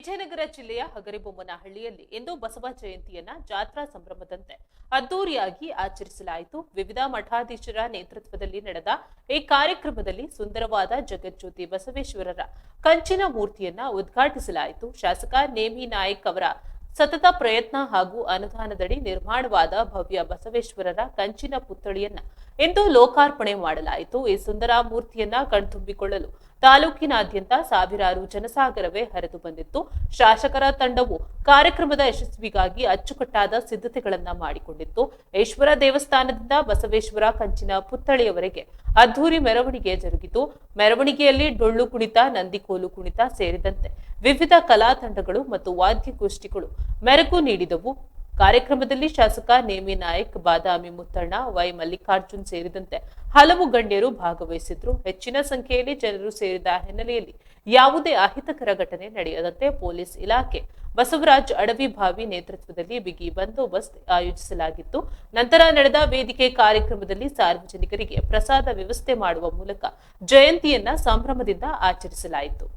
ವಿಜಯನಗರ ಜಿಲ್ಲೆಯ ಹಗರಿಬೊಮ್ಮನಹಳ್ಳಿಯಲ್ಲಿ ಇಂದು ಬಸವ ಜಯಂತಿಯನ್ನ ಜಾತ್ರಾ ಸಂಭ್ರಮದಂತೆ ಅದ್ದೂರಿಯಾಗಿ ಆಚರಿಸಲಾಯಿತು. ವಿವಿಧ ಮಠಾಧೀಶರ ನೇತೃತ್ವದಲ್ಲಿ ನಡೆದ ಈ ಕಾರ್ಯಕ್ರಮದಲ್ಲಿ ಸುಂದರವಾದ ಜಗಜ್ಯೋತಿ ಬಸವೇಶ್ವರರ ಕಂಚಿನ ಮೂರ್ತಿಯನ್ನ ಉದ್ಘಾಟಿಸಲಾಯಿತು. ಶಾಸಕ ನೇಮಿ ನಾಯಕ್ ಅವರ ಸತತ ಪ್ರಯತ್ನ ಹಾಗೂ ಅನುದಾನದಡಿ ನಿರ್ಮಾಣವಾದ ಭವ್ಯ ಬಸವೇಶ್ವರರ ಕಂಚಿನ ಪುತ್ಥಳಿಯನ್ನ ಇಂದು ಲೋಕಾರ್ಪಣೆ ಮಾಡಲಾಯಿತು. ಈ ಸುಂದರ ಮೂರ್ತಿಯನ್ನ ಕಣ್ತುಂಬಿಕೊಳ್ಳಲು ತಾಲೂಕಿನಾದ್ಯಂತ ಸಾವಿರಾರು ಜನಸಾಗರವೇ ಹರಿದು ಬಂದಿತ್ತು. ಶಾಸಕರ ತಂಡವು ಕಾರ್ಯಕ್ರಮದ ಯಶಸ್ವಿಗಾಗಿ ಅಚ್ಚುಕಟ್ಟಾದ ಸಿದ್ಧತೆಗಳನ್ನ ಮಾಡಿಕೊಂಡಿತ್ತು. ಈಶ್ವರ ದೇವಸ್ಥಾನದಿಂದ ಬಸವೇಶ್ವರ ಕಂಚಿನ ಪುತ್ಥಳಿಯವರೆಗೆ ಅದ್ದೂರಿ ಮೆರವಣಿಗೆ ಜರುಗಿತು. ಮೆರವಣಿಗೆಯಲ್ಲಿ ಡೊಳ್ಳು ಕುಣಿತ, ನಂದಿಕೋಲು ಕುಣಿತ ಸೇರಿದಂತೆ ವಿವಿಧ ಕಲಾ ತಂಡಗಳು ಮತ್ತು ವಾದ್ಯಗೋಷ್ಠಿಗಳು ಮೆರುಗು ನೀಡಿದವು. ಕಾರ್ಯಕ್ರಮದಲ್ಲಿ ಶಾಸಕ ನೇಮಿ ನಾಯಕ್, ಬಾದಾಮಿ ಮುತ್ತಣ್ಣ, ವೈ ಮಲ್ಲಿಕಾರ್ಜುನ್ ಸೇರಿದಂತೆ ಹಲವು ಗಣ್ಯರು ಭಾಗವಹಿಸಿದ್ರು. ಹೆಚ್ಚಿನ ಸಂಖ್ಯೆಯಲ್ಲಿ ಜನರು ಸೇರಿದ ಹಿನ್ನೆಲೆಯಲ್ಲಿ ಯಾವುದೇ ಅಹಿತಕರ ಘಟನೆ ನಡೆಯದಂತೆ ಪೊಲೀಸ್ ಇಲಾಖೆ ಬಸವರಾಜ್ ಅಡವಿಭಾವಿ ನೇತೃತ್ವದಲ್ಲಿ ಬಿಗಿ ಬಂದೋಬಸ್ತ್ ಆಯೋಜಿಸಲಾಗಿತ್ತು. ನಂತರ ನಡೆದ ವೇದಿಕೆ ಕಾರ್ಯಕ್ರಮದಲ್ಲಿ ಸಾರ್ವಜನಿಕರಿಗೆ ಪ್ರಸಾದ ವ್ಯವಸ್ಥೆ ಮಾಡುವ ಮೂಲಕ ಜಯಂತಿಯನ್ನ ಸಂಭ್ರಮದಿಂದ ಆಚರಿಸಲಾಯಿತು.